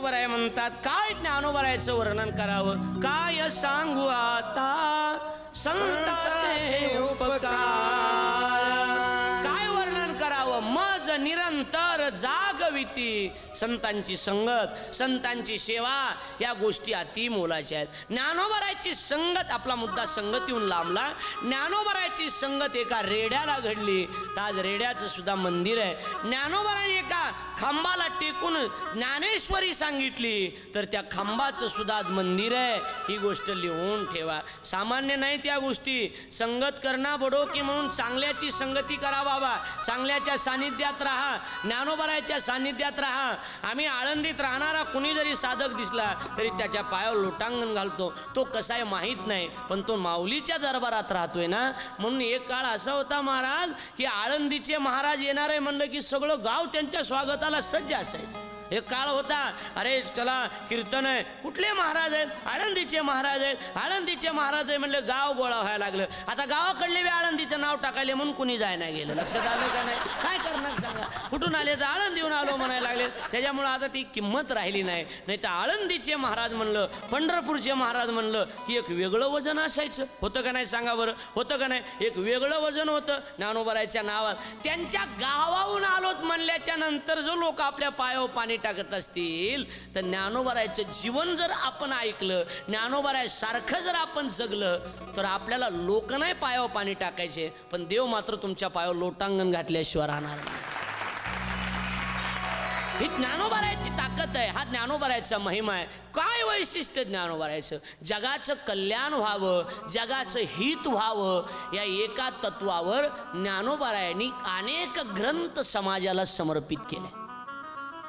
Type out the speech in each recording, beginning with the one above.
ज्ञानोबराय म्हणतात, काय ज्ञानोबरायचं वर्णन करावं, काय सांगू आता संताचे उपकार, काय वर्णन करावं, मज निरंतर जागविती संतांची संगत, संतांची सेवा, या गोष्टी अति मोलाच्या आहेत. ज्ञानोबरायची संगत, आपला मुद्दा संगत येऊन लांबला. ज्ञानोबरायची संगत एका रेड्याला घडली, तर आज रेड्याचं सुद्धा मंदिर आहे. ज्ञानोबराने एका खांबाला टेकून ज्ञानेश्वरी सांगितली, तर त्या खांबाचं सुद्धा मंदिर आहे. ही गोष्ट लिहून ठेवा, सामान्य नाही त्या गोष्टी. संगत करणा बडो की म्हणून चांगल्याची संगती करा बाबा, चांगल्याच्या सानिध्यात राहा, ज्ञानोबरायच्या सानिध्यात राहा. आम्ही आळंदीत राहणारा कुणी जरी साधक दिसला तरी त्याच्या पायावर लोटांगण घालतो. तो कसा आहे माहीत नाही, पण तो माऊलीच्या दरबारात राहतोय ना. म्हणून एक काळ असा होता महाराज की आळंदीचे महाराज येणार आहे म्हणलं की सगळं गाव त्यांच्या स्वागताला सज्ज असायचं. एक काळ होता, अरे चला कीर्तन आहे, कुठले महाराज आहेत, आळंदीचे महाराज आहेत, आळंदीचे महाराज आहे म्हणलं गाव गोळा व्हायला लागलं. आता गावाकडले बी आळंदीचं नाव टाकायले म्हणून कुणी जाय नाही गेलं. लक्षात आलं का नाही? काय करणार सांगा, कुठून आले तर आळंदीहून आलो म्हणायला लागले. त्याच्यामुळं आता ती किंमत राहिली नाही. नाही तर आळंदीचे महाराज म्हणलं, पंढरपूरचे महाराज म्हणलं की एक वेगळं वजन असायचं. होतं का नाही सांगा बरं, होतं का नाही? एक वेगळं वजन होतं ज्ञानोबरायच्या नावात. त्यांच्या गावाहून आलोत म्हणल्याच्या नंतर जो लोक आपल्या पायावर पाणी टाकत असतील, तर ज्ञानोबरायचं जीवन जर आपण ऐकलं, ज्ञानोबराय सारखं जर आपण जगलं, तर आपल्याला लोक नाही पायावर पाणी टाकायचे, पण देव मात्र तुमच्या पायावर लोटांगण घातल्याशिवाय राहणार नाही. ही ज्ञानोबरायची ताकद आहे, हा ज्ञानोबरायचा महिमा आहे. काय वैशिष्ट्य ज्ञानोबरायचं? जगाचं कल्याण व्हावं, जगाचं हित व्हावं, या एका तत्वावर ज्ञानोबरायांनी अनेक ग्रंथ समाजाला समर्पित केले.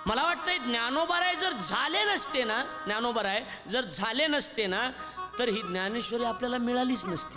मला वाटतं ज्ञानोबराय जर झाले नसते ना, ज्ञानोबराय जर झाले नसते ना, तर ही ज्ञानेश्वरी आपल्याला मिळालीच नसती.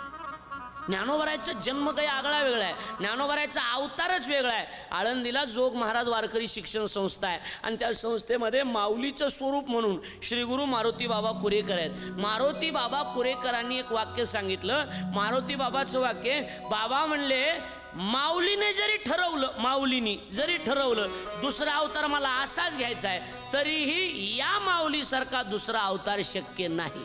ज्ञानोबरायचा जन्म काही आगळा वेगळा आहे, ज्ञानोबरायचा अवतारच वेगळा आहे. आळंदीला जोग महाराज वारकरी शिक्षण संस्था आहे आणि त्या संस्थेमध्ये माऊलीचं स्वरूप म्हणून श्री गुरु मारुती बाबा कुरेकर आहेत. मारुती बाबा कुरेकरांनी एक वाक्य सांगितलं. मारुती बाबाचं वाक्य, बाबा म्हणले माऊलीने जरी ठरवलं, माऊलीनी जरी ठरवलं दुसरा अवतार मला असाच घ्यायचा आहे, तरीही या माऊलीसारखा दुसरा अवतार शक्य नाही.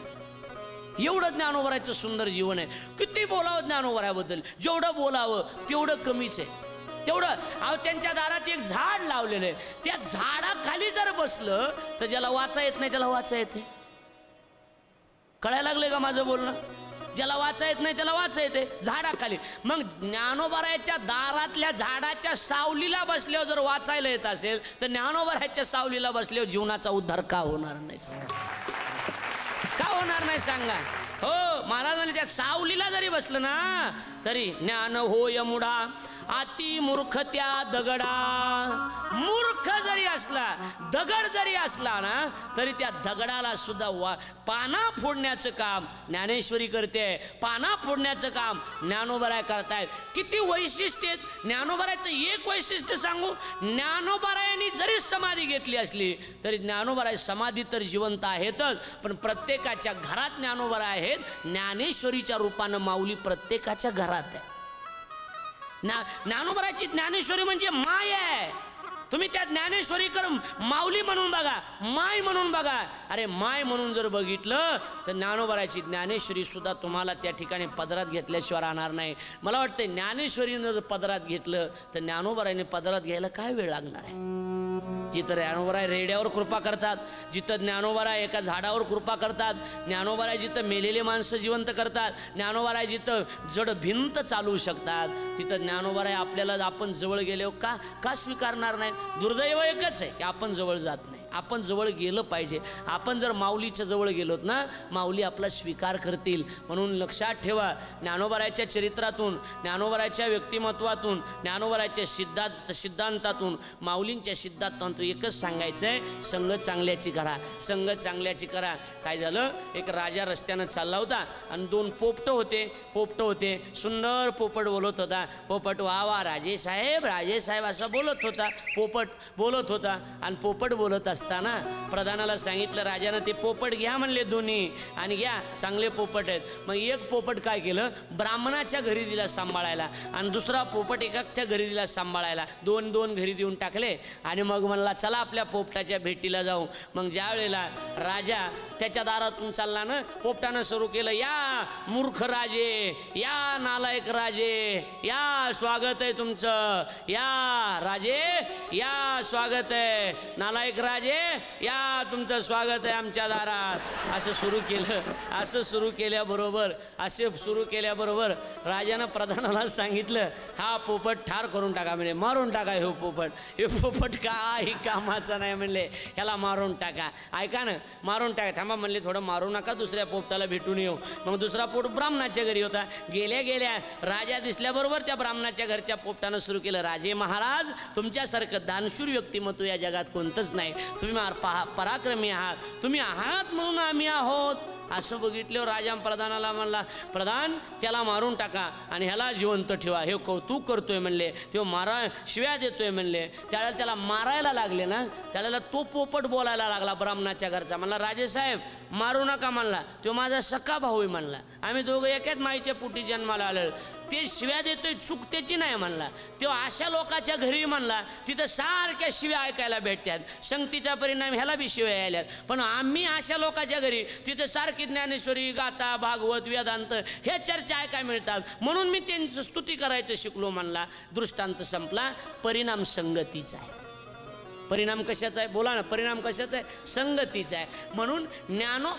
एवढं ज्ञानोबरायचं सुंदर जीवन आहे. किती बोलावं ज्ञानोबरायाबद्दल, जेवढं बोलावं तेवढं कमीच आहे. तेवढं त्यांच्या दारात एक झाड लावलेलं आहे, त्या झाडाखाली जर बसलं तर ज्याला वाचा येत नाही त्याला वाचा येते. कळायला लागले का माझं बोलणं? ज्याला वाचा येत नाही त्याला वाचा येते झाडाखाली. मग ज्ञानोबरायच्या दारातल्या झाडाच्या सावलीला बसल्यावर जर वाचायला येत असेल, तर ज्ञानोबरायच्या सावलीला बसल्यावर जीवनाचा उद्धार का होणार नाही? का होणार नाही सांगा? हो, महाराज म्हणजे त्या सावलीला जरी बसलं ना तरी ज्ञान होय मुडा अति मूर्ख त्या दगडा. मूर्ख जरी असला, दगड जरी असला ना, तरी त्या दगडाला सुद्धा पाना फोडण्याचं काम ज्ञानेश्वरी करते. पाना फोडण्याचं काम ज्ञानोबराय करतायत. किती वैशिष्ट्य आहेत ज्ञानोबरायचं. एक वैशिष्ट्य सांगू, ज्ञानोबरायांनी जरी समाधी घेतली असली तरी ज्ञानोबराय समाधी तर जिवंत आहेतच, पण प्रत्येकाच्या घरात ज्ञानोबराय आहेत. ज्ञानेश्वरीच्या रूपानं माऊली प्रत्येकाच्या घरात आहे. ज्ञानोबरायची ज्ञानेश्वरी म्हणजे माय आहे. तुम्ही त्या ज्ञानेश्वरी कर माऊली म्हणून बघा, माय म्हणून बघा. अरे माय म्हणून जर बघितलं तर ज्ञानोबरायची ज्ञानेश्वरी सुद्धा तुम्हाला त्या ठिकाणी पदरात घेतल्याशिवाय राहणार नाही. मला वाटतं ज्ञानेश्वरीनं जर पदरात घेतलं तर ज्ञानोबरायने पदरात घ्यायला काय वेळ लागणार आहे? जिथं ज्ञानोबराय रेड्यावर कृपा करतात, जिथं ज्ञानोबराय एका झाडावर कृपा करतात, ज्ञानोबराय जिथं मेलेले माणसं जिवंत करतात, ज्ञानोबराय जिथं जड भिंत चालवू शकतात, तिथं ज्ञानोबराय आपल्याला आपण जवळ गेल्यावर का स्वीकारणार नाही? दुर्दैव एकच आहे की आपण जवळ जात नाही. आपण जवळ गेलं पाहिजे. आपण जर माऊलीच्या जवळ गेलोत ना, माऊली आपला स्वीकार करतील. म्हणून लक्षात ठेवा, ज्ञानोबरायच्या चरित्रातून, ज्ञानोबरायच्या व्यक्तिमत्वातून, ज्ञानोबरायच्या सिद्धांतातून, माऊलींच्या सिद्धांतातून एकच सांगायचं आहे, संगत चांगल्याची करा, संगत चांगल्याची करा. काय झालं, एक राजा रस्त्यानं चालला होता आणि दोन पोपट होते. सुंदर पोपट बोलत होता. पोपट वा वा राजेसाहेब, राजेसाहेब असं बोलत होता. पोपट बोलत होता आणि पोपट बोलत असताना असताना प्रधानाला सांगितलं, राजानं ते पोपट घ्या म्हणले दोन्ही, आणि घ्या चांगले पोपट आहेत. मग एक पोपट काय केलं, ब्राह्मणाच्या घरी दिला सांभाळायला, आणि दुसरा पोपट एकाच्या घरी दिला सांभाळायला. दोन दोन घरी देऊन टाकले. आणि मग म्हणला चला आपल्या पोपटाच्या भेटीला जाऊ. मग ज्या वेळेला राजा त्याच्या दारातून चालला ना, पोपटानं सुरू केलं, या मूर्ख राजे, या नालायक राजे, या स्वागत आहे तुमचं, या राजे या स्वागत आहे, नालायक राजे या तुमचं स्वागत आहे आमच्या दारात. असं सुरू केलं. असं सुरू केल्याबरोबर राजानं प्रधानाला सांगितलं, हा पोपट ठार करून टाका म्हणजे, मारून टाका हे पोपट काही कामाचा नाही म्हणले, ह्याला मारून टाका. ऐका ना, मारून टाका. थांबा म्हणले, थोडं मारू नका, दुसऱ्या पोपटाला भेटून येऊ. मग दुसरा पोपट ब्राह्मणाच्या घरी होता. गेल्या राजा दिसल्याबरोबर त्या ब्राह्मणाच्या घरच्या पोपटानं सुरू केलं, राजे महाराज, तुमच्यासारखं दानशूर व्यक्तिमत्व या जगात कोणतंच नाही. तुम्ही पराक्रमी आहात, तुम्ही आहात म्हणून आम्ही आहोत. असं बघितल्यावर राजा प्रधानाला म्हणला, प्रधान त्याला मारून टाका आणि ह्याला जिवंत ठेवा, हे कौतुक करतोय म्हणले, तो शिव्या देतोय म्हणले. त्यावेळेला त्याला मारायला लागले ना, त्यावेळेला तो पोपट बोलायला लागला ब्राह्मणाच्या घरचा. म्हणला, राजेसाहेब मारू नका म्हणला, तो माझा सख्खा भाऊ आहे म्हणला, आम्ही दोघं एकाच माईच्या पोटी जन्माला आलो. ते शिव्या देतोय, चूक त्याची नाही म्हणला, तो अशा लोकांच्या घरी म्हणला तिथं सारख्या शिव्या ऐकायला भेटतात, संगतीचा परिणाम ह्याला बी शिव्या यायल्यात. पण आम्ही अशा लोकांच्या घरी तिथं सारखी ज्ञानेश्वरी, गाथा, भागवत, वेदांत हे चर्चा ऐकायला मिळतात, म्हणून मी त्यांचं स्तुती करायचं शिकलो म्हणला. दृष्टांत संपला. परिणाम संगतीचा आहे. परिणाम कशाचा आहे, बोला ना, परिणाम कशाचा आहे, संगतीचा आहे. म्हणून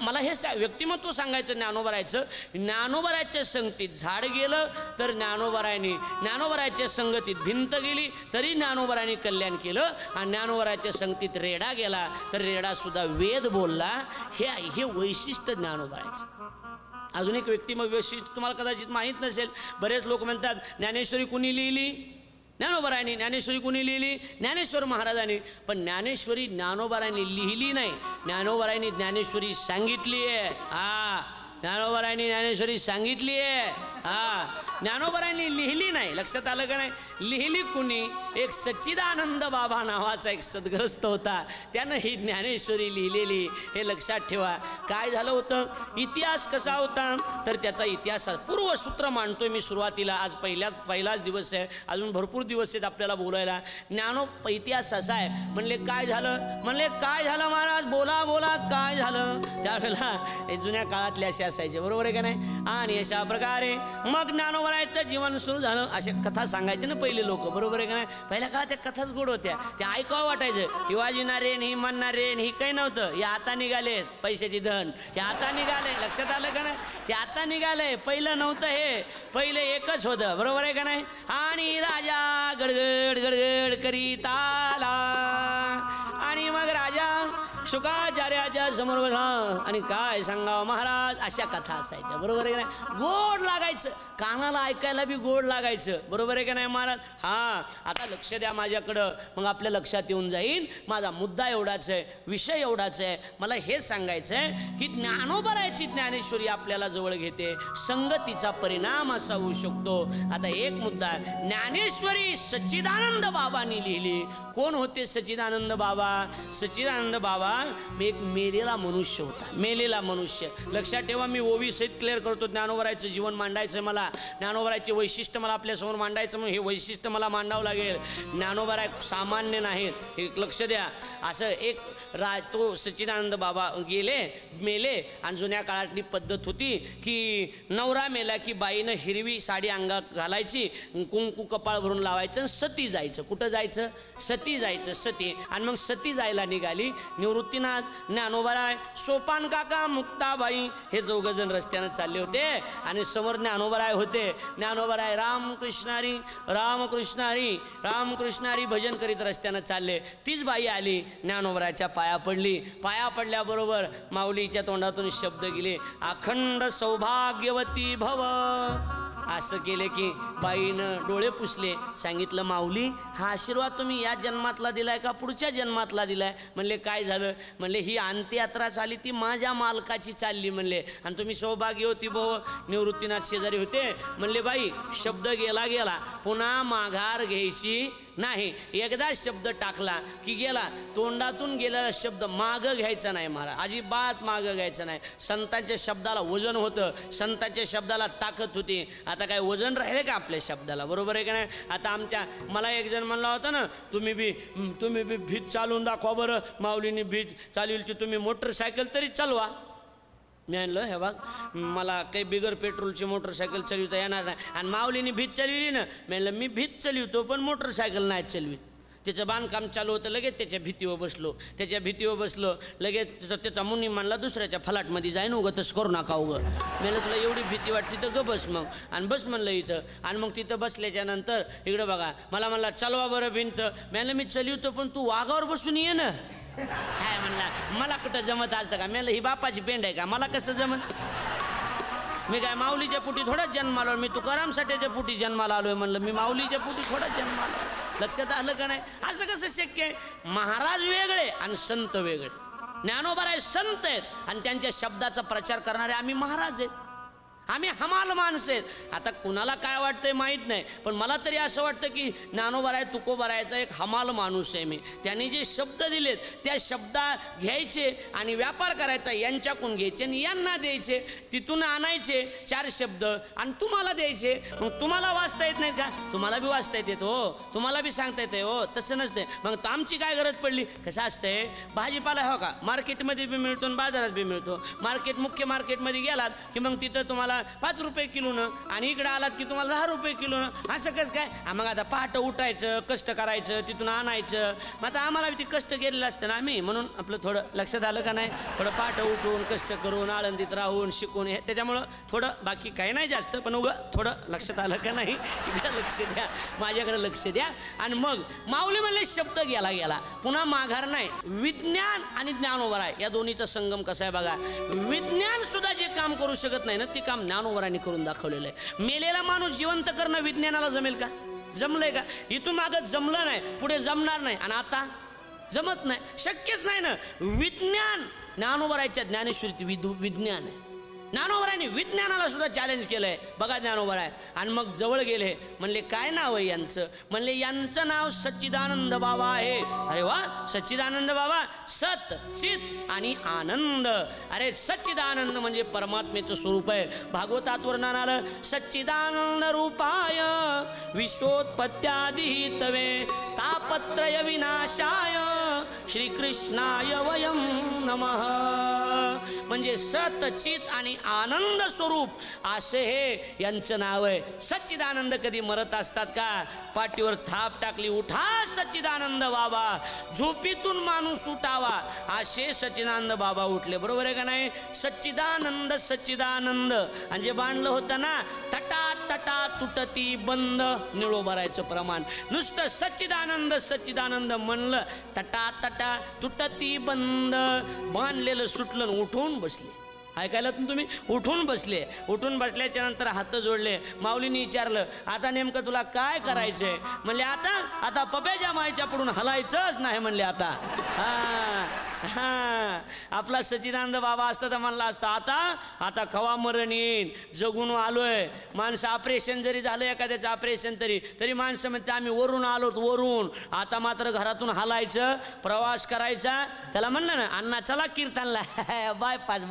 मला हे व्यक्तिमत्व सांगायचं ज्ञानोबरायचं. ज्ञानोबरायच्या संगतीत झाड गेलं तर ज्ञानोबरायच्या संगतीत भिंत गेली तरी ज्ञानोबरायने कल्याण केलं. आणि ज्ञानोबरायच्या संगतीत रेडा गेला तर रेडा सुद्धा वेद बोलला. हे वैशिष्ट्य ज्ञानोबरायचं. अजून एक वैशिष्ट्य तुम्हाला कदाचित माहीत नसेल. बरेच लोक म्हणतात ज्ञानेश्वरी कुणी लिहिली, ज्ञानोबरायांनी. ज्ञानेश्वरी कुणी लिहिली, ज्ञानेश्वर महाराजांनी. पण ज्ञानेश्वरी ज्ञानोबरायांनी लिहिली नाही, ज्ञानोबरायांनी ज्ञानेश्वरी सांगितली आहे. ज्ञानोबरायांनी ज्ञानेश्वरी सांगितली आहे. ज्ञानोबरायांनी लिहिली नाही. लक्षात आलं का नाही? लिहिली कुणी? एक सच्चिदानंद बाबा नावाचा एक सद्ग्रस्त होता, त्यानं ही ज्ञानेश्वरी लिहिलेली. हे लक्षात ठेवा. काय झालं होतं, इतिहास कसा होता तर त्याचा इतिहास पूर्वसूत्र मांडतोय मी सुरुवातीला. आज पहिलाच दिवस आहे, अजून भरपूर दिवस आहेत आपल्याला बोलायला. इतिहास असा आहे. म्हणले काय झालं महाराज, बोला काय झालं. त्यावेळेला जुन्या काळातले असे असायचे, बरोबर आहे का नाही. आणि अशा प्रकारे मग ज्ञानोबरायचं जीवन सुरू झालं. अशा कथा सांगायचे ना पहिले लोक, बरोबर आहे का नाही. पहिल्या काळात त्या कथाच गोड होत्या, त्या ऐकावं वाटायचं. शिवाजी नारेन, ही म्हणणारेन, ही काही नव्हतं. हे आता निघाले पैशाची धन, हे आता निघाले. लक्षात आलं का नाही, हे आता निघालंय. पहिलं नव्हतं हे, पहिले एकच होतं, बरोबर आहे का नाही. आणि राजा गडगड गडगड करीत आला आणि मग राजा शुकाचार्याच्या समोर बसला आणि काय सांगावं महाराज, अशा कथा असायच्या, बरोबर आहे का नाही. गोड लागायचं, कानाला ऐकायला बी गोड लागायचं, बरोबर आहे का नाही महाराज. आता लक्ष द्या माझ्याकडं, मग आपल्या लक्षात येऊन जाईल माझा मुद्दा एवढाच आहे, विषय एवढाच आहे. मला हे सांगायचं आहे की ज्ञानोबरायची ज्ञानेश्वरी आपल्याला जवळ घेते, संगतीचा परिणाम असा होऊ शकतो. आता एक मुद्दा, ज्ञानेश्वरी सच्चिदानंद बाबांनी लिहिली. कोण होते सच्चिदानंद बाबा? सच्चिदानंद बाबा एक मेलेला मनुष्य होता, मेलेला मनुष्य. लक्षात ठेवा, मी ओवी सहित क्लिअर करतो. ज्ञानोबरायचं जीवन मांडायचं मला, ज्ञानोबरायचे वैशिष्ट्य मला आपल्यासमोर मांडायचं, म्हणून हे वैशिष्ट्य मला मांडावं लागेल. ज्ञानोबराय सामान्य नाहीत, हे लक्ष द्या. असं एक तो सच्चिदानंद बाबा मेले आणि जुन्या काळातली पद्धत होती की नवरा मेला की बाईनं हिरवी साडी अंगात घालायची, कुंकू कपाळ भरून लावायचं आणि सती जायचं. कुठं जायचं? सती जायचं, सती. आणि मग सती जायला निघाली. निवृत्तीनाथ, ज्ञानोबराय, सोपान काका, मुक्ताबाई हे चौघजण रस्त्यानं चालले होते आणि समोर ज्ञानोबराय होते. ज्ञानोबराय रामकृष्णारी रामकृष्णारी रामकृष्णारी भजन करीत रस्त्यानं चालले. तीच बाई आली, ज्ञानोबरायच्या पाया पडली. पाया पडल्याबरोबर माऊलीच्या तोंडातून शब्द गेले, अखंड सौभाग्यवती भव. असं केले की बाईनं डोळे पुसले. सांगितलं, माऊली हा आशीर्वाद तुम्ही या जन्मातला दिलाय का पुढच्या जन्मातला दिलाय? म्हणले काय झालं? म्हणले ही अंत्ययात्रा चालली ती माझ्या मालकाची चालली म्हणले, आणि तुम्ही सौभाग्यवती भव. निवृत्तीनाथ शेजारी होते. म्हणले बाई शब्द गेला पुन्हा माघार घ्यायची नाही. एकदा शब्द टाकला की गेला, तोंडातून गेलेला शब्द मागं घ्यायचा नाही महाराज, अजिबात मागं घ्यायचं नाही. संतांच्या शब्दाला वजन होतं, संतांच्या शब्दाला ताकद होती. आता काय वजन राहिले का आपल्या शब्दाला? बरोबर आहे का नाही? आता मला एक जण म्हणला होता ना, तुम्ही बी भीत चालवून दाखवा बरं. माऊलीने भीत चालवली, तुम्ही मोटरसायकल तरी चालवा. मी आणलं, हे बघ, मला काही बिगर पेट्रोलची मोटरसायकल चालवता येणार नाही. आणि माऊलीने भीत चालवली ना, मी म्हणलं मी भीत चालवतो पण मोटरसायकल नाही चालवीत. त्याचं बांधकाम चालू होतं, लगेच त्याच्या भीतीवर बसलो. लगेच त्याचा मुनी म्हणला, दुसऱ्याच्या फलाटमध्ये जाईन, उगं तसं करू नका उगं. म्हणलं तुला एवढी भीती वाटली तर ग बस मग. आणि बस म्हणलं इथं. आणि मग तिथं बसल्याच्या नंतर इकडं बघा, मला म्हणला चालवा बरं भिंत. म्हणलं मी चालवतो पण तू वाघावर बसून ये ना. काय म्हणला, मला कुठं जमत असतं का? म्हणलं ही बापाची पेंड आहे का, मला कसं जमत? मी काय माऊलीच्या पोटी थोडाच जन्माला आलो, मी तुकाराम साठ्याच्या पोटी जन्माला आलोय. म्हणलं मी माऊलीच्या पोटी थोडाच जन्माला. लक्षात आलं का नाही? असं कसं शक्य आहे? महाराज वेगळे आणि संत वेगळे. ज्ञानोबा संत आहेत आणि त्यांच्या शब्दाचा प्रचार करणारे आम्ही महाराज आहेत. आम्ही हमाल माणसं आहेत. आता कुणाला काय वाटतंय माहीत नाही, पण मला तरी असं वाटतं की ज्ञानोबा तुकोबारायचा एक हमाल माणूस आहे मी. त्यांनी जे शब्द दिलेत त्या शब्दा घ्यायचे आणि व्यापार करायचा, यांच्याकडून घ्यायचे आणि यांना द्यायचे, तिथून आणायचे 4 शब्द आणि तुम्हाला द्यायचे. मग तुम्हाला वाचता येत नाहीत का? तुम्हाला बी वाचता येते हो, तुम्हाला बी सांगता येते हो. तसं नसते. मग आमची काय गरज पडली? कसं असतंय, भाजीपाला हो का मार्केटमध्ये बी मिळतो आणि बाजारात बी मिळतो. मुख्य मार्केटमध्ये गेलात की मग तिथं तुम्हाला 5 रुपये किलोनं आणि इकडे आलात की तुम्हाला 10 रुपये किलोनं. असं कसं काय? मग आता पहाटे उठायचं, कष्ट करायचं, तिथून आणायचं. मग आता आम्हाला ते कष्ट केलेलं असतं ना आम्ही, म्हणून आपलं थोडं लक्षात आलं का नाही? थोडं पहाटे उठून कष्ट करून आळंदीत राहून शिकून हे त्याच्यामुळं थोडं, बाकी काही नाही जास्त, पण उगं थोडं लक्षात आलं का नाही? इकडं लक्ष द्या, माझ्याकडे लक्ष द्या. आणि मग माऊली म्हणले शब्द गेला पुन्हा माघार नाही. विज्ञान आणि ज्ञानोबा आहे या दोन्हीचा संगम कसा आहे बघा. विज्ञान सुद्धा जे काम करू शकत नाही ना, ते काम ज्ञानोबांनी करून दाखवलेलं आहे. मेलेला माणूस जिवंत करणं विज्ञानाला जमेल का? जमलंय का? इथून मागं जमलं नाही, पुढे जमणार नाही. आणि आता जमत नाही, शक्यच नाही ना. विज्ञान ज्ञानोबाच्या ज्ञानेश्वरीत विज्ञान आहे. ज्ञानोबांनी विज्ञानाला सुद्धा चॅलेंज केलंय बघा ज्ञानोबा. आणि मग जवळ गेले, म्हणले काय नाव आहे यांचं? म्हणले यांचं नाव सच्चिदानंद बाबा आहे. अरे वा, सच्चिदानंद बाबा, सत चित आणि आनंद. अरे सच्चिदानंद म्हणजे परमात्मेचं स्वरूप आहे. भागवतात वर्णन आलं, सच्चिदानंद रूपाय विश्वोत्पत्त्यादी तवे तापत्रय विनाशाय श्रीकृष्णाय वयम नमः. म्हणजे सत चित आणि आनंद स्वरूप असे हे यांचं नाव आहे. सच्चिदानंद कधी मरत असतात का? पाठीवर थाप टाकली, उठा सच्चिदानंद बाबा, झोपीतून माणूस उठावा, असे सच्चिदानंद बाबा उठले. बरोबर आहे का नाही? सच्चिदानंद सच्चिदानंद. आणि जे बांधलं होतं ना, तटा तटा तुटती बंद, निळोबारायचं प्रमाण. नुसतं सच्चिदानंद सच्चिदानंद म्हणलं, तटा तटा तुटती बंद, बांधलेलं सुटलं, उठून बसले. ऐकायला तुम्ही? उठून बसले. उठून बसल्याच्या नंतर हात जोडले. माऊलीने विचारलं, आता नेमकं तुला काय करायचंय? म्हणले आता पप्याच्या मायच्या पुढून हलायचंच नाही. म्हणले आता आपला सच्चिदानंद बाबा असता तर म्हणला असता, आता कवा मरण येईन, जगून आलोय. माणसं ऑपरेशन जरी झालं एखाद्याचं ऑपरेशन तरी माणसं म्हणते आम्ही वरून आलोत वरून. आता मात्र घरातून हलायचं, प्रवास करायचा. त्याला म्हणलं ना, अण्णा चला कीर्तनला, बायपास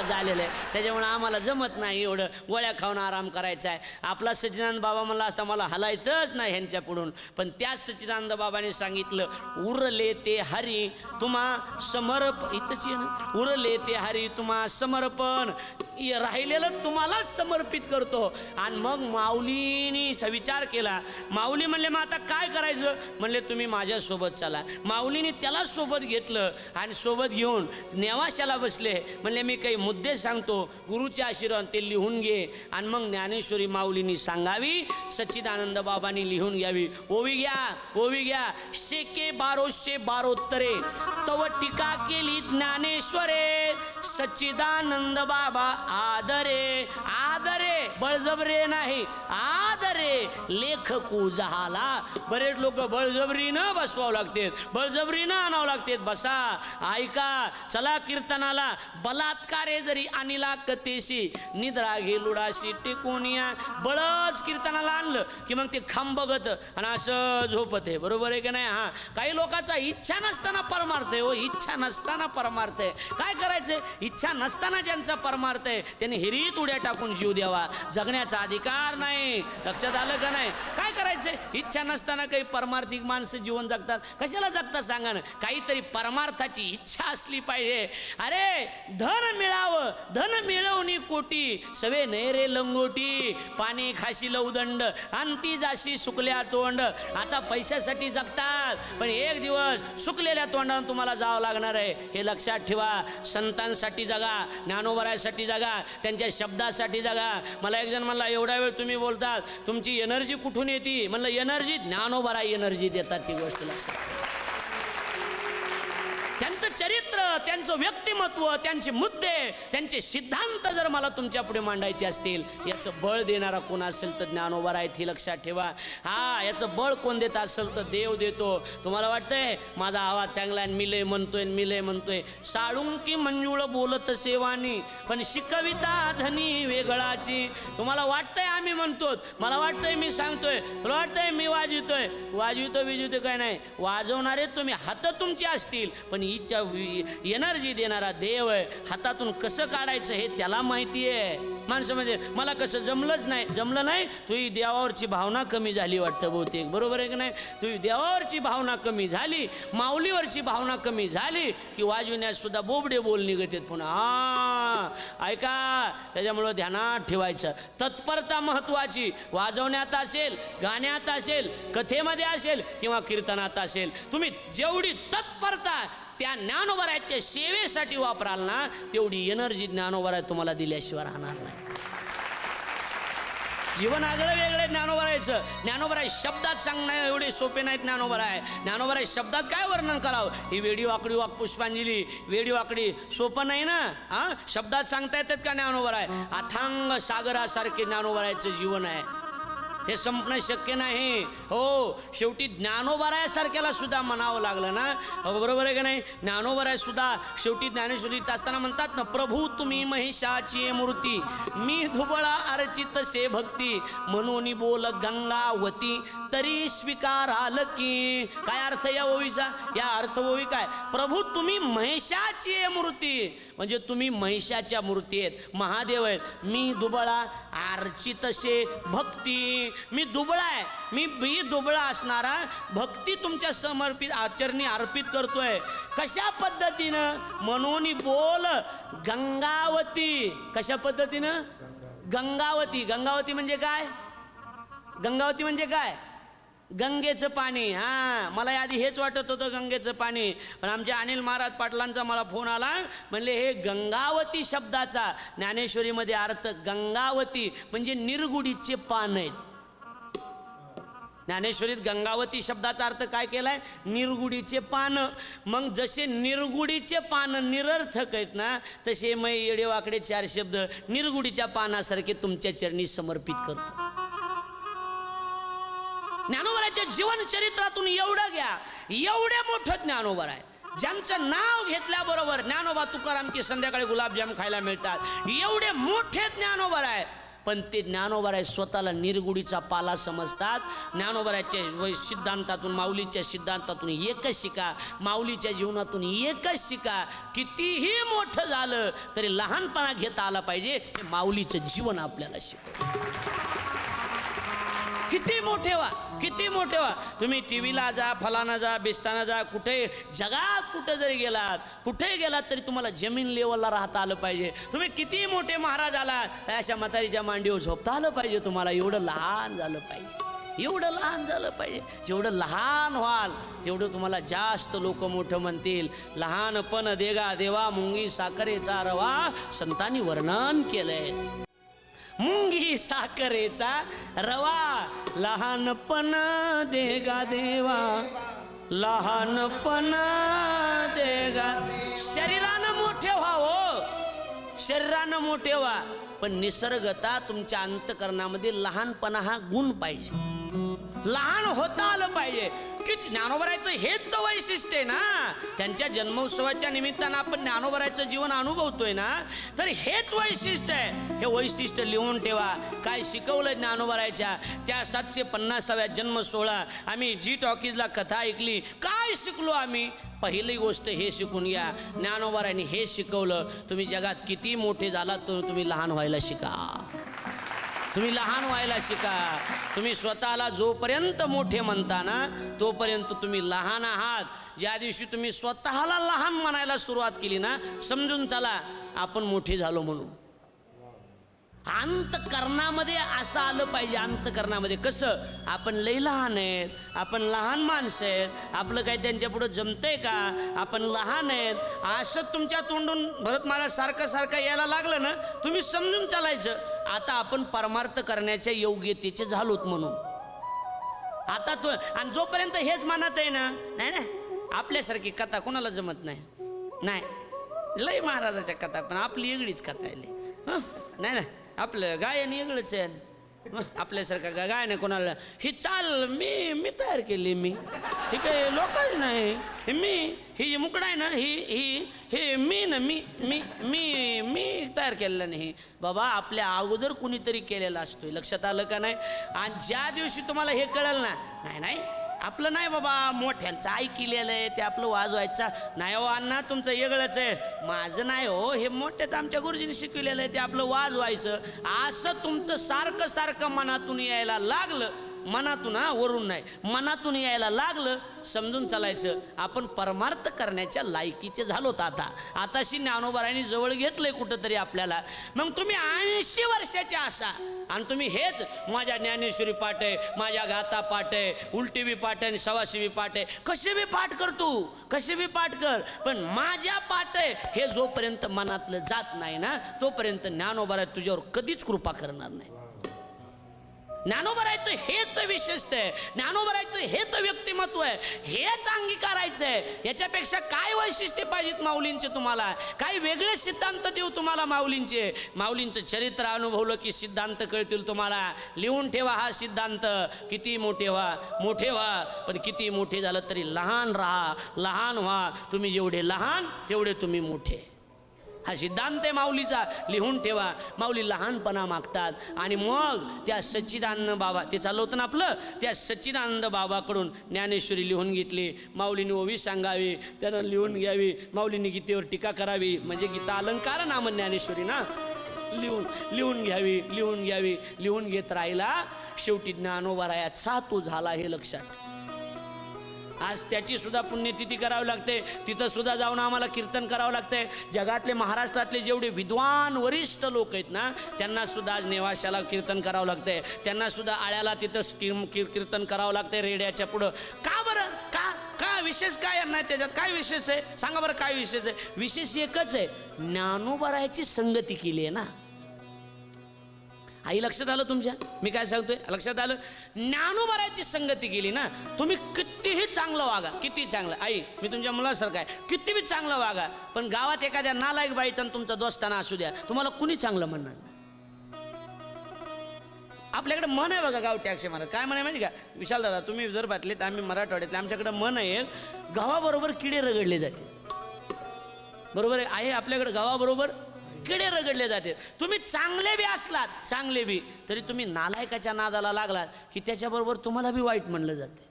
झालेलं आहे, त्याच्यामुळे आम्हाला जमत नाही एवढं, गोळ्या खाऊन आराम करायचा आहे. आपला सच्चिदानंद बाबा म्हणला असता मला हलायचंच नाही ह्यांच्या पुढून. पण त्याच सच्चिदानंद बाबाने सांगितलं, उरले ते हरी तुम्हा समर्पण. इथंच आहे ना, उरले ते हरी तुम्हा समर्पण, राहिलेलं तुम्हाला समर्पित करतो. आणि मग माऊलीनी विचार केला. माऊली म्हणले मग आता काय करायचं? म्हणले तुम्ही माझ्यासोबत चला. माऊलीने त्याला सोबत घेतलं आणि सोबत घेऊन नेवाशाला बसले. म्हणले मी काही मुद्दे सांगतो, गुरुचे आशीर्वाद ते लिहून घे. आणि मग ज्ञानेश्वरी माऊलीनी सांगावी, सच्चिदानंद बाबांनी लिहून घ्यावी. ओवी घ्या. शेके 1212 तव टीका केली ज्ञानेश्वरे, सच्चिदानंद बाबा आदरे. बळजबरी नाही, आदरे लेखकू जहाला. बरेच लोक बळजबरीनं बसवावं लागते, बळजबरीनं आणावं लागते. बसा, ऐका, चला कीर्तनाला. बलात्कारे जरी अनिला कतेशी निद्रा घेलुडाशी टिकून या. बळच कीर्तनाला आणलं की मग ते खांब बघत आणि असं झोपत आहे. बरोबर आहे की नाही? हा, काही लोकांचा इच्छा नसताना परमार्थ आहे. हो, इच्छा नसताना परमार्थ आहे. काय करायचंय? इच्छा नसताना ज्यांचा परमार्थ आहे त्यांनी हिरीत उड्या टाकून जीव द्यावा. जगण्याचा अधिकार नाही. लक्षात आलं का नाही? काय करायचंय? इच्छा नसताना काही परमार्थिक माणसं जीवन जगतात. कशाला जगतात सांगा ना? काहीतरी परमार्थाची इच्छा असली पाहिजे. अरे धन मिळावं, धन मिळवणी कोटी, सवे नैरे लंगोटी, पाणी खाशी उदंड, अंती जाशी सुकल्या तोंड. आता पैशासाठी जगतात, पण एक दिवस सुकलेल्या तोंडानं तुम्हाला जावं लागणार आहे. हे लक्षात ठेवा. संतांसाठी जगा, ज्ञानोबरायासाठी जगा, त्यांच्या शब्दासाठी जगा. मला एक जण म्हणला, एवढा वेळ तुम्ही बोलतात, तुमची एनर्जी कुठून येते? म्हणलं, एनर्जी ज्ञानोबराय एनर्जी देतात. ही गोष्ट लक्षात. त्यांचं चरित्र, त्यांचं व्यक्तिमत्व, त्यांचे मुद्दे, त्यांचे सिद्धांत जर मला तुमच्या पुढे मांडायचे असतील, याचं बळ देणारा कोण असेल तर ज्ञानोबा आहे. ही लक्षात ठेवा. हा, याचं बळ कोण देत असेल तर देव देतो. तुम्हाला वाटतंय माझा आवाज चांगला आहे, मी लय म्हणतोय, मी लय म्हणतोय. साळुंकी मंजुळ बोलत सेवानी, पण शिकविता धनी वेगळाची. तुम्हाला वाटतंय आम्ही म्हणतो, मला वाटतंय मी सांगतोय, तुला वाटतंय मी वाजवितो विजितो काय नाही. वाजवणारे तुम्ही, हात तुमचे असतील, पण इच्छा एनर्जी देणारा देव आहे. हातातून कसं काढायचं हे त्याला माहिती आहे. माणसं म्हणजे मला कसं जमलं नाही. तुझी देवावरची भावना कमी झाली वाटतं बहुतेक. बरोबर आहे की नाही? तुझी देवावरची भावना कमी झाली, माऊलीवरची भावना कमी झाली की वाजविण्यास सुद्धा बोबडे बोल निघतात पुन्हा. हा, ऐका, त्याच्यामुळं ध्यानात ठेवायचं. तत्परता महत्वाची. वाजवण्यात असेल, गाण्यात असेल, कथेमध्ये असेल किंवा कीर्तनात असेल, तुम्ही जेवढी तत्परता त्या ज्ञानोबरायाच्या सेवेसाठी वापराल ना, तेवढी एनर्जी ज्ञानोबराय तुम्हाला दिल्याशिवाय राहणार नाही. जीवन आगळं वेगळं ज्ञानोबरायचं. ज्ञानोबराय शब्दात सांगणं एवढे सोपे नाहीत. ज्ञानोबराय शब्दात काय वर्णन करावं? ही वेडी वाकडी वाक पुष्पांजली, वेडी वाकडी सोपं नाही ना. हा, शब्दात सांगता येतात का ज्ञानोबराय? अथांग सागरासारखे ज्ञानोबरायचं जीवन आहे, ते संपणं शक्य नाही. हो, शेवटी ज्ञानोबरायासारख्याला सुद्धा म्हणावं लागलं ना. बरोबर आहे का नाही? ज्ञानोबराय सुद्धा शेवटी ज्ञानेश्वरीत असताना म्हणतात ना, प्रभू तुम्ही महिषाची मूर्ती, मी धुबळा अर्चित से भक्ती, म्हणून बोल गंगावती तरी स्वीकाराल की. काय अर्थ या ओवीचा? या अर्थ ओवी काय? प्रभू तुम्ही महिषाची मूर्ती, म्हणजे तुम्ही महिषाच्या मूर्ती आहेत, महादेव आहेत. मी दुबळा अर्चित से भक्ती, मी दुबळा आहे, मी दुबळा असणारा भक्ती तुमच्या समर्पित आचरणी अर्पित करतोय. कशा पद्धतीनं? म्हणून बोल गंगावती. कशा पद्धतीनं? गंगावती. गंगावती म्हणजे काय? गंगावती म्हणजे काय? गंगेचं पाणी. हा, मला आधी हेच वाटत होतं गंगेचं पाणी, पण आमच्या अनिल महाराज पाटलांचा मला फोन आला. म्हणले हे गंगावती शब्दाचा ज्ञानेश्वरीमध्ये अर्थ गंगावती म्हणजे निरगुडीचे पान आहेत. ज्ञानेश्वरीत गंगावती शब्दाचा अर्थ काय केलाय? निरगुडीचे पान. मग जसे निरगुडीचे पान निरर्थक आहेत ना, तसे मै येडे वाकडे चार शब्द निरगुडीच्या पानासारखे तुमच्या चरणी समर्पित करतो. ज्ञानोबराच्या जीवन चरित्रातून एवढं घ्या, एवढे मोठं ज्ञानोबर आहे, ज्यांचं नाव घेतल्याबरोबर ज्ञानोबा तुकाराम की संध्याकाळी गुलाबजाम खायला मिळतात, एवढे मोठे ज्ञानोबर आहे. पण ते ज्ञानोबराय स्वतःला निरगुडीचा पाला समजतात. ज्ञानोबराच्या सिद्धांतातून, माऊलीच्या सिद्धांतातून एकच शिका, माऊलीच्या जीवनातून एकच शिका. कितीही मोठं झालं तरी लहानपणा घेता आला पाहिजे, हे माऊलीचं जीवन आपल्याला शिकवतं. किती मोठे व्हा, किती मोठे व्हा. तुम्ही टी व्हीला जा, फलाना जा, बिस्ताना जा, कुठे जगात कुठे जरी गेलात, कुठे गेलात तरी तुम्हाला जमीन लेवलला राहता आलं पाहिजे. तुम्ही किती मोठे महाराज आलात, अशा म्हातारीच्या मांडीवर झोपता आलं पाहिजे तुम्हाला. एवढं लहान झालं पाहिजे, एवढं लहान झालं पाहिजे. जेवढं लहान व्हाल तेवढं तुम्हाला जास्त लोक मोठं म्हणतील. लहानपण देगा देवा मुंगी साखरेचा रवा, संतांनी वर्णन केलंय. मुंगी साखरेचा रवा, लहानपण देगा देवा, लहानपण देगा. शरीरानं मोठे व्हा, हो, शरीरानं मोठे व्हा, पण निसर्गता तुमच्या अंतकरणामध्ये लहानपणा हा गुण पाहिजे, लहान होता आलं पाहिजे. किती ज्ञानोबरायचं हेच तर वैशिष्ट्य आहे ना. त्यांच्या जन्मोत्सवाच्या निमित्तानं आपण ज्ञानोबरायचं जीवन अनुभवतोय ना, तर हेच वैशिष्ट्य आहे. हे वैशिष्ट्य लिहून ठेवा. काय शिकवलं ज्ञानोबरायच्या त्या 750व्या जन्म सोहळा आम्ही जी टॉकीजला कथा ऐकली, काय शिकलो आम्ही? पहिली गोष्ट हे शिकून घ्या, ज्ञानोबरायांनी हे शिकवलं, तुम्ही जगात किती मोठे झालात तर तुम्ही लहान व्हायला शिका. तुम्ही लहान व्हायला शिका. तुम्ही स्वतःला जोपर्यंत मोठे म्हणता ना तोपर्यंत तुम्ही लहान आहात. ज्या दिवशी तुम्ही स्वतःला लहान म्हणायला सुरुवात केली ना, समजून चला आपण मोठे झालो म्हणून. अंतकरणामध्ये असं आलं पाहिजे. अंतकरणामध्ये कसं, आपण लई लहान आहेत, आपण लहान माणसं आहेत, आपलं काही त्यांच्या पुढं जमतंय का, आपण लहान आहेत, असं तुमच्या तोंडून भरत मला सारखं सारखं यायला लागलं ना, तुम्ही समजून चालायचं आता आपण परमार्थ करण्याच्या योग्यतेचे झालोत म्हणून. आता तो आणि जोपर्यंत हेच मानत आहे ना, नाही ना आपल्यासारखी कथा कोणाला जमत नाही. नाही लय महाराजाच्या कथा, पण आपली वेगळीच कथा आहे. नाही ना आपलं गायन वेगळंच आहे. आपल्यासारखं गायन आहे कोणाला. ही चाल मी तयार केली, मी ही काय लोकांची नाही. मी ही जी मुकडा आहे ना, हे मी ना मी मी मी मी तयार केलेलं नाही बाबा. आपल्या अगोदर कुणीतरी केलेला असतोय. लक्षात आलं का नाही? आणि ज्या दिवशी तुम्हाला हे कळलं ना, नाही नाही आपलं नाही बाबा, मोठ्यांचं ऐकलेलं आहे ते आपलं वाजवायचं नाही. हो अण्णा तुमचं वेगळंच आहे, माझं नाही हो, हे मोठ्याच आमच्या गुरुजींनी शिकविलेलं आहे ते आपलं वाजवायचं. असं तुमचं सारखं सारखं मनातून यायला लागलं, मनातून वरून नाही, मनातून यायला लागलं, समजून चालायचं आपण परमार्थ करण्याच्या लायकीचे झालोत. आताशी ज्ञानोबरायांनी जवळ घेतलंय कुठंतरी आपल्याला. मग तुम्ही 80 वर्षाचे असा आणि तुम्ही हेच माझ्या ज्ञानेश्वरी पाठ आहे, माझ्या गाथा पाठ आहे, उलटी बी पाठ आहे आणि सवासी बी पाठ आहे, कसे बी पाठ कर तू, कसे बी पाठ कर, पण माझ्या पाठ आहे हे जोपर्यंत मनातलं जात नाही ना तोपर्यंत ज्ञानोबराय तुझ्यावर कधीच कृपा करणार नाही. ज्ञानोबरायचं हेच विशेषत आहे, ज्ञानोबरायचं हेच व्यक्तिमत्व आहे, हेच अंगीकारायचं आहे. याच्यापेक्षा काय वैशिष्ट्य पाहिजेत माऊलींचे? तुम्हाला काही वेगळे सिद्धांत देऊ तुम्हाला माऊलींचे. माऊलींचं चरित्र अनुभवलं की सिद्धांत कळतील तुम्हाला. लिहून ठेवा हा सिद्धांत. किती मोठे व्हा, पण किती मोठे झालं तरी लहान राहा, लहान व्हा. तुम्ही जेवढे लहान तेवढे तुम्ही मोठे. हा सिद्धांत आहे माऊलीचा, लिहून ठेवा. माऊली लहानपणा मागतात आणि मग त्या सच्चिदानंद बाबा, ते चालू होतं ना आपलं, त्या सच्चिदानंद बाबाकडून ज्ञानेश्वरी लिहून घेतली. माऊलींनी ओवी सांगावी, त्यानं लिहून घ्यावी, माऊलींनी गीतेवर टीका करावी, म्हणजे गीता अलंकार नाम ज्ञानेश्वरी ना, लिहून घ्यावी, लिहून घेत राहिला. शेवटी ज्ञानोबरायाचा तो झाला हे लक्षात. आज त्याची सुद्धा पुण्यतिथी करावी लागते. तिथं सुद्धा जाऊन आम्हाला कीर्तन करावं लागतंय. जगातले महाराष्ट्रातले जेवढे विद्वान वरिष्ठ लोक आहेत ना त्यांना सुद्धा आज नेवाशाला कीर्तन करावं लागतंय. त्यांना सुद्धा आळ्याला तिथं कीर्तन करावं लागतंय रेड्याच्या पुढं. का बरं? का विशेष काय नाही त्याच्यात? काय विशेष आहे सांगा बरं? काय विशेष आहे? विशेष एकच आहे, ज्ञानोबरायाची संगती केली आहे ना. आई लक्षात आलं तुमच्या? मी काय सांगतोय लक्षात आलं? ज्ञानोबरायाची संगती केली ना. तुम्ही कितीही चांगलं वागा, किती चांगलं, आई मी तुमच्या मुलासारखं आहे, किती बी चांगलं वागा, पण गावात एखाद्या नालायक बाईचा आणि तुमचा दोस्ताना असू द्या, तुम्हाला कुणी चांगलं म्हणणार नाही. आपल्याकडे मन आहे बघा गावठी अक्षय महाराज. काय म्हणे माहिती का विशाल दादा, तुम्ही विदर्भातले तर आम्ही मराठवाड्यातले, आमच्याकडे मन आहे गावाबरोबर किडे रगडले जाते. बरोबर आहे आपल्याकडे गावाबरोबर किडे रगडले जाते. तुम्ही चांगले बी असलात, चांगले बी, तरी तुम्ही नालायकाच्या नादाला लागलात की त्याच्याबरोबर तुम्हाला बी वाईट म्हणलं जाते.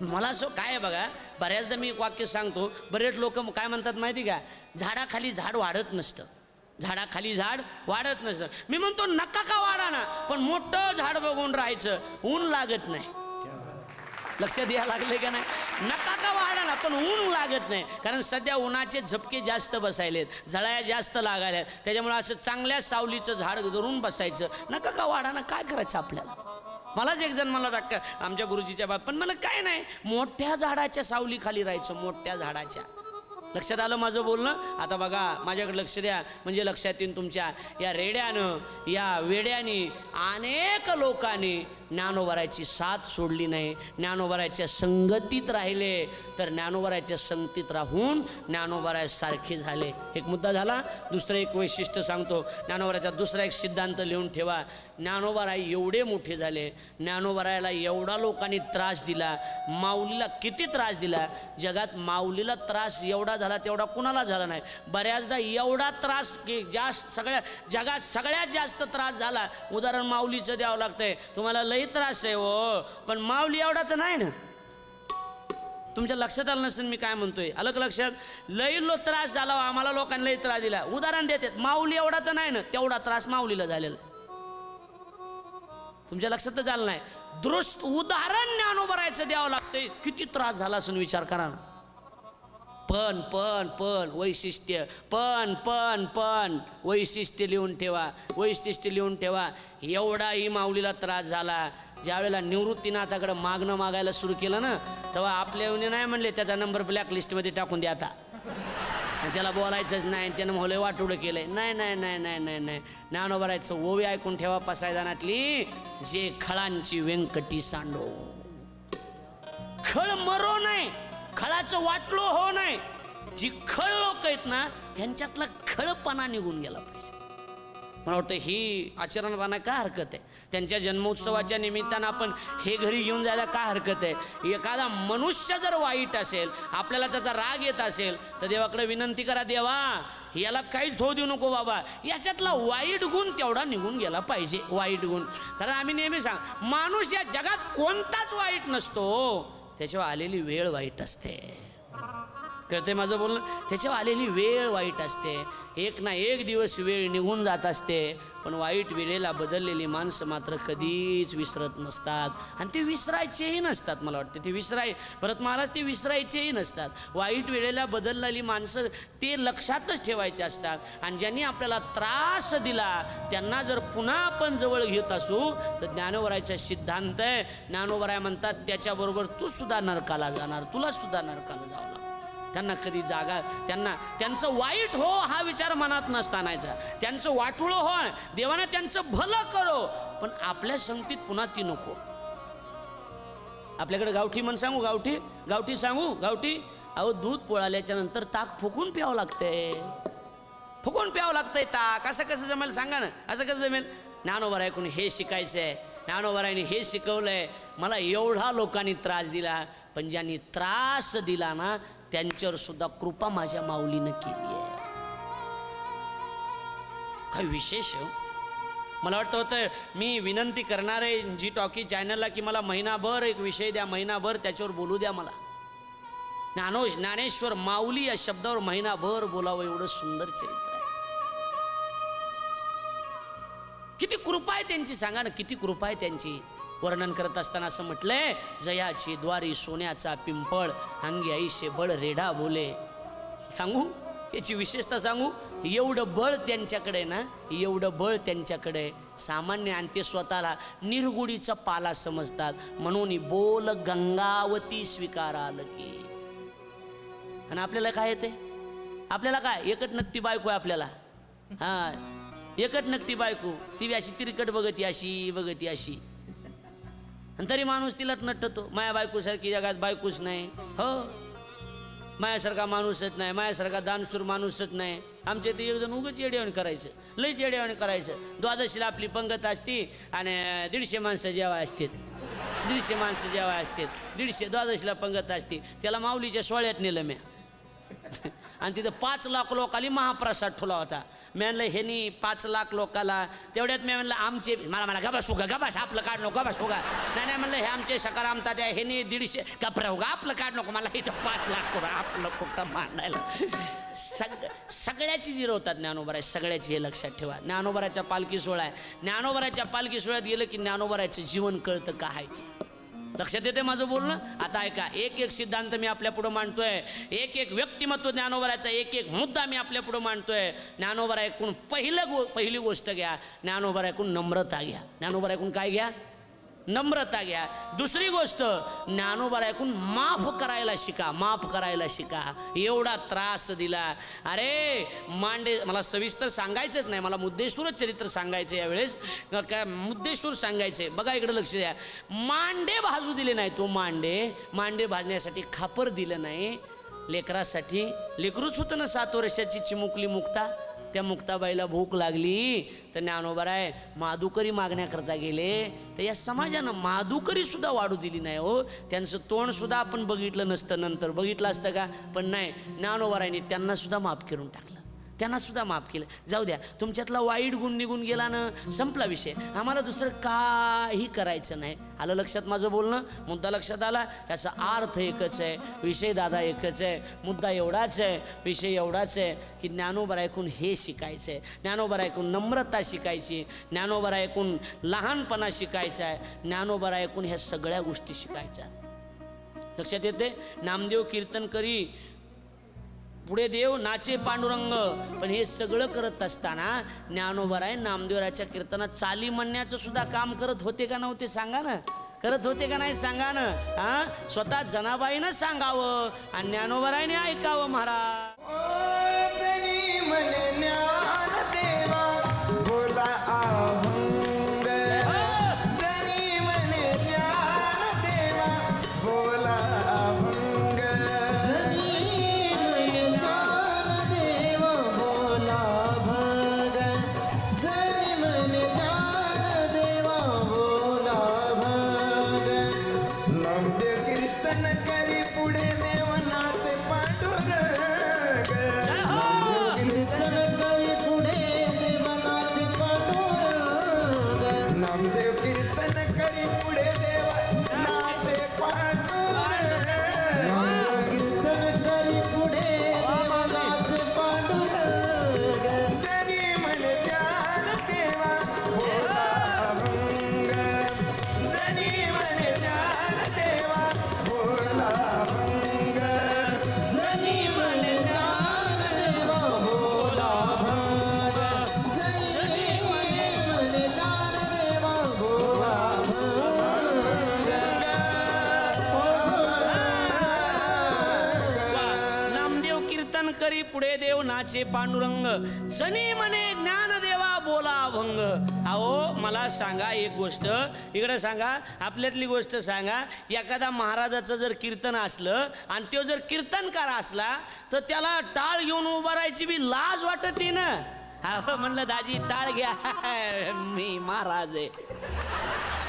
मला असं काय आहे बघा, बऱ्याचदा मी एक वाक्य सांगतो, बरेच लोक काय म्हणतात माहिती का, झाडाखाली झाड वाढत नसतं, झाडाखाली झाड वाढत नसतं. मी म्हणतो नका का वाढा ना, पण मोठं झाड बघून राहायचं, ऊन लागत नाही. लक्षात यायला लागले का नाही? नका का वाढा ना, पण ऊन लागत नाही. कारण सध्या उन्हाचे झपके जास्त बसायलेत, झळाया जास्त लागायला, त्याच्यामुळे असं चांगल्या सावलीचं झाड धरून बसायचं. नका का वाढा ना, काय करायचं आपल्याला? मलाच एक जण मला धक्का आमच्या गुरुजीच्या बाब, पण मला काय नाही, मोठ्या झाडाच्या सावली खाली राहायचं, मोठ्या झाडाच्या. लक्षात आलं माझं बोलणं? आता बघा माझ्याकडे लक्ष द्या, म्हणजे लक्षात येईल तुमच्या. या रेड्यानं, या वेड्यानी, अनेक लोकांनी ज्ञानोबारायची साथ सोडली नाही, ज्ञानोबारायच्या संगतीत राहिले, तर ज्ञानोबारायच्या संगतीत राहून ज्ञानोबारायसारखे झाले. एक मुद्दा झाला. दुसरं एक वैशिष्ट्य सांगतो. ज्ञानोबारायचा दुसरा एक सिद्धांत लिहून ठेवा. ज्ञानोबाराय एवढे मोठे झाले, ज्ञानोबारायला एवढा लोकांनी त्रास दिला, माऊलीला किती त्रास दिला. जगात माऊलीला त्रास एवढा झाला तेवढा कुणाला झाला नाही. बऱ्याचदा एवढा त्रास की जास्त सगळ्या जगात सगळ्यात जास्त त्रास झाला. उदाहरण माऊलीचं द्यावं लागतंय. तुम्हाला लई त्रास आहे हो, पण माऊली एवढा तर नाही ना. तुमच्या लक्षात आलं नसेल मी काय म्हणतोय. अलग लक्षात. लई त्रास झाला आम्हाला, लोकांना लई त्रास दिला. उदाहरण देतात. माऊली एवढा तर नाही ना, तेवढा त्रास माऊलीला झालेला. तुमच्या लक्षात तर झालं नाही. दृष्ट उदाहरण ज्ञानोबारायचं द्यावं लागतंय. किती त्रास झाला असं विचार करा ना. पण वैशिष्ट्य पण वैशिष्ट्य लिहून ठेवा. वैशिष्ट्य लिहून ठेवा. एवढाही माऊलीला त्रास झाला. ज्यावेळेला निवृत्तीनाथाकडे मागणं मागायला सुरू केलं ना, तेव्हा आपल्या येऊन नाही म्हणले त्याचा नंबर ब्लॅकलिस्टमध्ये टाकून द्या आता, त्याला बोलायचंच नाही, त्यानं मोहले वाटोळं केलंय. नाही नाही नाही नाही नाही नाही ज्ञानोबारायचं ओवी ऐकून ठेवा. पसायदानातली, जे खळांची व्यंकटी सांडो. खळ मरो नाही, खळाचं वाटलो हो नाही. जी खळ लोक आहेत ना, ह्यांच्यातला खळपणा निघून गेला पाहिजे. मला वाटतं ही आचरणाला काय हरकत आहे. त्यांच्या जन्मोत्सवाच्या निमित्तानं आपण हे घरी घेऊन जायला काय हरकत आहे. एखादा मनुष्य जर वाईट असेल, आपल्याला त्याचा राग येत असेल, तर देवाकडे विनंती करा, देवा याला काहीच होऊ देऊ नको बाबा. याच्यातला वाईट गुण तेवढा निघून गेला पाहिजे. वाईट गुण, कारण आम्ही नेहमी सांग, माणूस या जगात कोणताच वाईट नसतो, त्याच्यावर आलेली वेळ वाईट असते. कळते माझं बोलणं. त्याच्यावर आलेली वेळ वाईट असते. एक ना एक दिवस वेळ निघून जात असते, पण वाईट वेळेला बदललेली माणसं मात्र कधीच विसरत नसतात. आणि ते विसरायचेही नसतात. मला वाटते ते भरत महाराज ते विसरायचेही नसतात. वाईट वेळेला बदललेली माणसं ते लक्षातच ठेवायचे असतात. आणि ज्यांनी आपल्याला त्रास दिला त्यांना जर पुन्हा आपण जवळ घेत असू, तर ज्ञानोबारायचा सिद्धांत आहे. ज्ञानोबाराय म्हणतात, त्याच्याबरोबर तू सुद्धा नरकाला जाणार, तुला सुद्धा नरकाला जावं. त्यांना कधी जागा, त्यांचं वाईट हो हा विचार मनात नसतानायचा. त्यांचं वाटुळं हो, देवाने त्यांचं भलं करो, पण आपल्या संगतीत पुन्हा ती नको. आपल्याकडे गावठी म्हण सांगू, गावठी सांगू, गावठी. अहो, दूध पोळाल्याच्या नंतर ताक फुकून प्यावं लागतंय. फुकून प्यावं लागतंय ताक. असं कसं जमेल सांगा ना, असं कसं जमेल. ज्ञानोबारायकडून हे शिकायचं आहे. ज्ञानोबारायने हे शिकवलंय. मला एवढा लोकांनी त्रास दिला, पण ज्यांनी त्रास दिला ना, त्यांच्यावर सुद्धा कृपा माझ्या माऊलीनं केली आहे. काय विशेष आहे. मला वाटतं होतं मी विनंती करणार आहे जी टॉकी चॅनलला की मला महिनाभर एक विषय द्या, महिनाभर त्याच्यावर बोलू द्या. मला ज्ञानेश्वर माऊली या शब्दावर महिनाभर बोलावं, एवढं सुंदर चरित्र आहे. किती कृपा आहे त्यांची सांगा ना, किती कृपा आहे त्यांची. वर्णन करत असताना असं म्हटलंय, जयाची द्वारी सोन्याचा पिंपळ, अंगी ऐशे बळ रेढा बोले. सांगू याची विशेषता सांगू. एवढं बळ त्यांच्याकडे ना, एवढं बळ त्यांच्याकडे सामान्य, आणि ते स्वतःला निर्गुडीचा पाला समजतात. म्हणून बोल गंगावती स्वीकाराल की. आणि आपल्याला काय येते, आपल्याला काय एकट नक्ती बायको आहे आपल्याला. हा, एकट नक्ती बायको, ती अशी तिरकट बघती अशी, आणि तरी माणूस तिलाच नटतो. माया बायकोसारखी जगात बायकोच नाही. हो, मायासारखा माणूसच नाही, मायासारखा दानशूर माणूसच नाही. आमच्या इथे एक जण उगाच येड्यावानी करायचं, लईच येड्यावानी करायचं. द्वादशीला आपली पंगत असती आणि 150 माणसं जेव्हा असतात, 150 माणसं जेव्हा असतात, 150 द्वादशीला पंगत असती. त्याला माऊलीच्या सोहळ्यात नेलं म्या, आणि तिथं 5 लाख लोकांनी महाप्रसाद ठेवला होता. मी म्हणलं ह्यानी 5 लाख लोकाला, तेवढ्यात मी म्हणलं आमचे, मला गबास उगा, गबास आपलं काढ नको, गबास उगा. नाही म्हणलं हे आमचे सकारामता द्या, ह्यानी 150 गपरा उगा, आपलं काढ नको, मला इथं 5 लाख करू, आपलं कुठं मांडायला. सगळ्याची जिरवतात ज्ञानोबाराय, सगळ्याची, हे लक्षात ठेवा. ज्ञानोबारायचा पालखी सोहळा आहे. ज्ञानोबारायच्या पालखी सोहळ्यात गेलं की ज्ञानोबारायचं जीवन कळतं काय ते. लक्षात येते माझं बोलणं. आता ऐका, एक सिद्धांत मी आपल्या पुढे मांडतोय, एक व्यक्तिमत्व ज्ञानोबारायचा, एक मुद्दा मी आपल्या पुढे मांडतोय. ज्ञानोबारायकडून पहिली गोष्ट घ्या, ज्ञानोबारायकडून नम्रता घ्या. ज्ञानोबारायकडून काय घ्या? नम्रता घ्या. दुसरी गोष्ट, ज्ञानोबा ऐकून माफ करायला शिका, माफ करायला शिका. एवढा त्रास दिला. अरे मांडे, मला सविस्तर सांगायचंच नाही, मला मुद्देसूरच चरित्र सांगायचं यावेळेस. काय मुद्देसूर सांगायचे बघा, इकडे लक्ष द्या. मांडे भाजू दिले नाही. तो मांडे भाजण्यासाठी खापर दिलं नाही. लेकरासाठी, लेकरूच होतं ना 7 वर्षाची चिमुकली मुक्ता. त्या मुक्ताबाईला भूक लागली तर ज्ञानोबाराय माधुकरी मागण्याकरता गेले. तर या समाजानं माधुकरी सुद्धा वाढू दिली नाही हो. त्यांचं तोंड सुद्धा आपण बघितलं नसतं, नंतर बघितलं असतं का, पण नाही, ज्ञानोबारायने त्यांना सुद्धा माफ करून टाकलं, त्यांना सुद्धा माफ केलं. जाऊ द्या, तुमच्यातला वाईट गुण निघून गेला ना, संपला विषय. आम्हाला दुसरं काही करायचं नाही. आलं लक्षात माझं बोलणं? मुद्दा लक्षात आला? याचा अर्थ एकच आहे, विषय दादा एकच आहे, मुद्दा एवढाच आहे, विषय एवढाच आहे की ज्ञानोबा ऐकून हे शिकायचं आहे. ज्ञानोबा ऐकून नम्रता शिकायची, ज्ञानोबा ऐकून लहानपणा शिकायचा आहे, ज्ञानोबा ऐकून ह्या सगळ्या गोष्टी शिकायच्या. लक्षात येते? नामदेव कीर्तन करी पुढे देव नाचे पांडुरंग. पण हे सगळं करत असताना ज्ञानोबाराय नामदेवराच्या कीर्तनात चाली म्हणण्याचं सुद्धा काम करत होते का नव्हते सांगा ना? करत होते का नाही सांगा ना? हा, स्वतः जनाबाईनं सांगावं आणि ज्ञानोबारायने ऐकावं. महाराज करी पुढे देव नाचे पांडुरंग, जनी म्हणे ज्ञानदेवा बोला अभंग. अहो मला सांगा एक गोष्ट, इकडे सांगा, आपल्यातली गोष्ट सांगा. एखादा महाराजाचं जर कीर्तन असलं आणि तो जर कीर्तनकार असला तर त्याला टाळ घेऊन उभा राहायची बी लाज वाटते ना. अहो म्हणलं दाजी टाळ घ्या, मी महाराज आहे.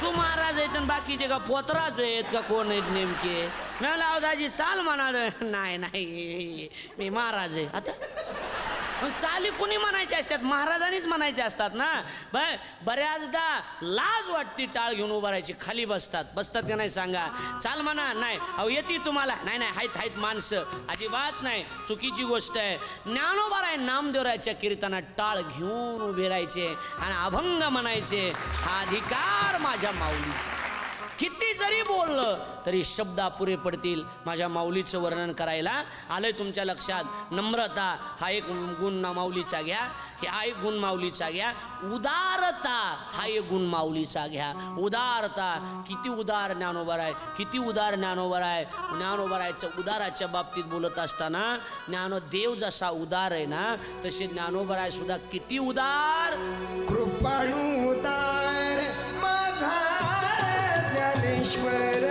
तू महाराज आहेत आणि बाकीचे का पोतराज आहेत का कोण आहेत नेमके? मी म्हणलं दाजी चाल म्हणा. नाही नाही मी महाराज आहे. आता चाली कुणी म्हणायचे असतात? महाराजांनीच म्हणायचे असतात ना. बऱ्याचदा लाज वाटते टाळ घेऊन उभा राहायची. खाली बसतात का नाही सांगा? चाल म्हणा, नाही अहो येते तुम्हाला, नाही नाही हायत माणसं, अजिबात नाही, चुकीची गोष्ट आहे. ज्ञानोबाराय नामदेवरायच्या कीर्तनात टाळ घेऊन उभे राहायचे आणि अभंग म्हणायचे. हा अधिकार माझ्या माऊलीचा. किती जरी बोललं तरी शब्द अपुरे पडतील. माझ्या माऊलीचं वर्णन करायला आलंय तुमच्या लक्षात. नम्रता हा एक गुण माऊलीचा घ्या, हा एक गुण माऊलीचा घ्या. उदारता हा एक गुण माऊलीचा घ्या. उदारता, किती उदार ज्ञानोबाराय, किती उदार ज्ञानोबाराय. ज्ञानोबारायचं उदाराच्या बाबतीत बोलत असताना ज्ञानदेव जसा उदार आहे ना, तसे ज्ञानोबाराय सुद्धा किती उदार. कृपाळू उदार माझा ज्ञानेश्वर,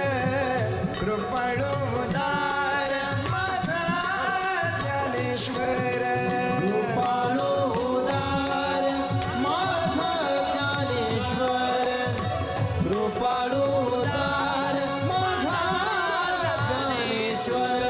कृपाळू उदार माझा ज्ञानेश्वर, कृपाळू उदार माझा ज्ञानेश्वर, कृपाळू उदार माझा ज्ञानेश्वर.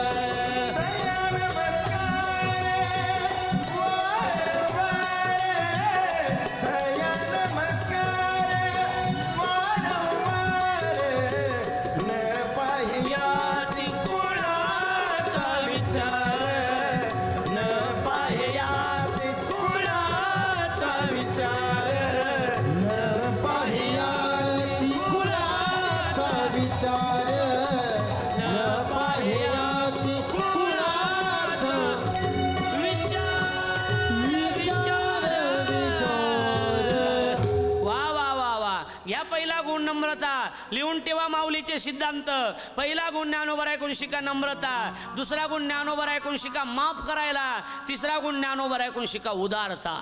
नम्रता. लिहून ठेवा माऊलीचे सिद्धांत. पहिला गुण ज्ञानोबा ऐकून शिका नम्रता. दुसरा गुण ज्ञानोबा ऐकून शिका माफ करायला. तिसरा गुण ज्ञानोबा ऐकून शिका उदारता.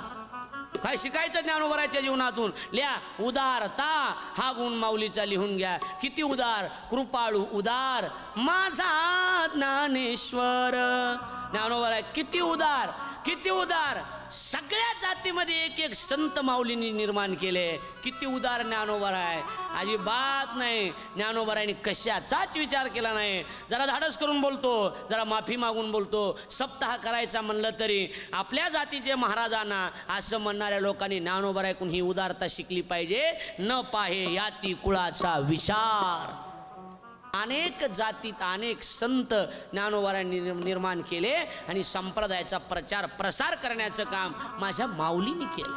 काय शिकायचं ज्ञानोबराच्या जीवनातून? लिहा उदारता हा गुण माऊलीचा लिहून घ्या. किती उदार, कृपाळू उदार माझा ज्ञानेश्वर. ज्ञानोबा किती उदार, किती उदार. सगळ्या जातीमध्ये एक एक संत माऊलींनी निर्माण केले. किती उदार ज्ञानोबा आहे. अजिबात नाही ज्ञानोबारांनी कशाचाच विचार केला नाही. जरा धाडस करून बोलतो, जरा माफी मागून बोलतो. सप्ताह करायचा म्हणलं तरी आपल्या जातीचे महाराजांना असं म्हणणाऱ्या लोकांनी ज्ञानोबा ऐकून ही उदारता शिकली पाहिजे. न पाहे याती कुळाचा विचार. अनेक जातीत अनेक संत ज्ञानोबारांनी निर्माण केले आणि संप्रदायाचा प्रचार प्रसार करण्याचं काम माझ्या माऊलीने केलं.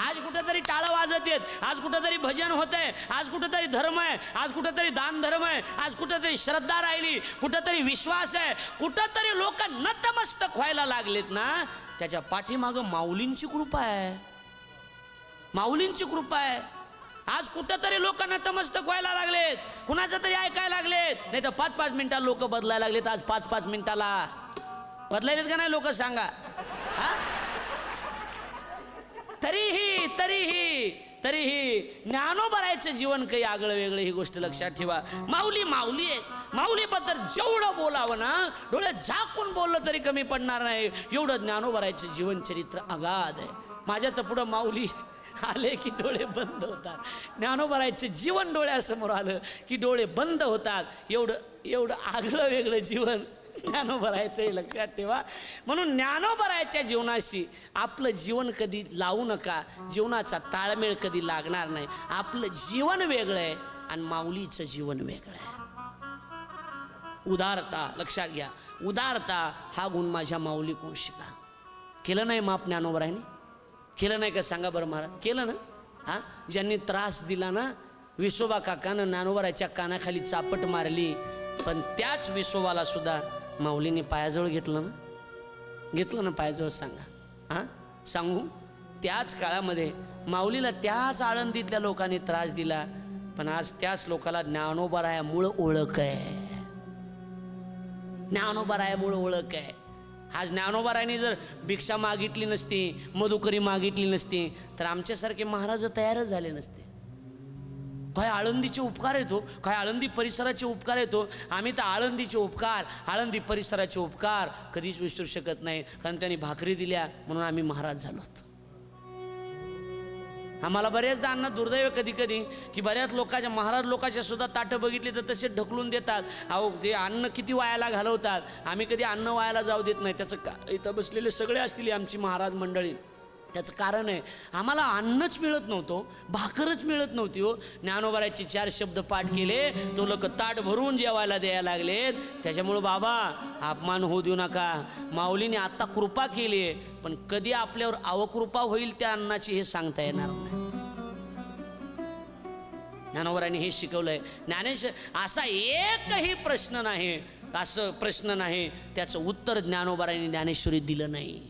आज कुठेतरी टाळं वाजत आहेत, आज कुठेतरी भजन होतंय, आज कुठेतरी धर्म आहे, आज कुठेतरी दान धर्म आहे, आज कुठेतरी श्रद्धा राहिली, कुठेतरी विश्वास आहे, कुठेतरी लोक नतमस्तक व्हायला लागलेत ना. त्याच्या पाठीमागं माऊलींची कृपा आहे, माऊलींची कृपा आहे. आज कुठंतरी लोक नतमस्तक व्हायला लागलेत, कुणाचं तरी ऐकायला लागलेत. नाही तर 5-5 मिनिटाला लोक बदलायला लागलेत. आज 5-5 मिनिटाला बदलायलेत का नाही लोक सांगा? तरीही तरीही तरीही ज्ञानोबारायचं जीवन काही आगळं वेगळं, ही गोष्ट लक्षात ठेवा. माऊली माऊली आहे. माऊलीबद्दल जेवढं बोलावं ना, डोळ्यात झाकून बोललं तरी कमी पडणार नाही. एवढं ज्ञानोबारायचं जीवनचरित्र अगाध आहे. माझ्या तर पुढं माऊली आले की डोळे बंद होतात. ज्ञानोबारायचं जीवन डोळ्यासमोर आलं की डोळे बंद होतात. एवढं आगळं वेगळं जीवन ज्ञानोबारायचं हे लक्षात ठेवा. म्हणून ज्ञानोबारायच्या जीवनाशी आपलं जीवन कधी लावू नका. जीवनाचा ताळमेळ कधी लागणार नाही. आपलं जीवन वेगळं आहे आणि माऊलीचं जीवन वेगळं आहे. उदारता लक्षात घ्या. उदारता हा गुण माझ्या माऊलीकडून शिका. केलं नाही माप ज्ञानोबारायने? केलं नाही का सांगा बरं महाराज? केलं ना. हां, ज्यांनी त्रास दिला ना, विसोबा काकानं ज्ञानोबाराच्या कानाखाली चापट मारली, पण त्याच विसोबाला सुद्धा माऊलीने पायाजवळ घेतलं ना. घेतलं ना पायाजवळ? सांगा. हां, सांगू. त्याच काळामध्ये माऊलीला त्याच आळंदीतल्या लोकांनी त्रास दिला, पण आज त्याच लोकाला ज्ञानोबारायामुळं ओळख आहे. ज्ञानोबारायामुळं ओळख आहे. आज ज्ञानोबारायांनी जर भिक्षा मागितली नसती, मधुकरी मागितली नसती, तर आमच्यासारखे महाराज तयारच झाले नसते. काय आळंदीचे उपकार येतो, काय आळंदी परिसराचे उपकार येतो. आम्ही तर आळंदीचे उपकार, आळंदी परिसराचे उपकार कधीच विसरू शकत नाही. कारण त्यांनी भाकरी दिल्या म्हणून आम्ही महाराज झालोत. आम्हाला बऱ्याचदा अन्न दुर्दैव कधी कधी की बऱ्याच लोकांच्या, महाराज लोकांच्या सुद्धा ताटं बघितली तर तसे ढकलून देतात. अहो ते अन्न किती वायाला घालवतात. आम्ही कधी अन्न वायाला जाऊ देत नाही. त्याचं इथं बसलेले सगळे असतील आमची महाराज मंडळी, त्याचं कारण आहे आम्हाला अन्नच मिळत नव्हतं, भाकरच मिळत नव्हती हो. ज्ञानोबारायचे 4 शब्द पाठ केले, तो लोक ताट भरून जेवायला द्यायला लागलेत. त्याच्यामुळं बाबा अपमान होऊ देऊ नका. माऊलीने आत्ता कृपा केली आहे, पण कधी आपल्यावर अवकृपा होईल त्या अन्नाची हे सांगता येणार नाही. ज्ञानोबारांनी हे शिकवलंय. ज्ञानेश्वर असा एकही प्रश्न नाही, असं प्रश्न नाही त्याचं उत्तर ज्ञानोबारांनी ज्ञानेश्वरी दिलं नाही.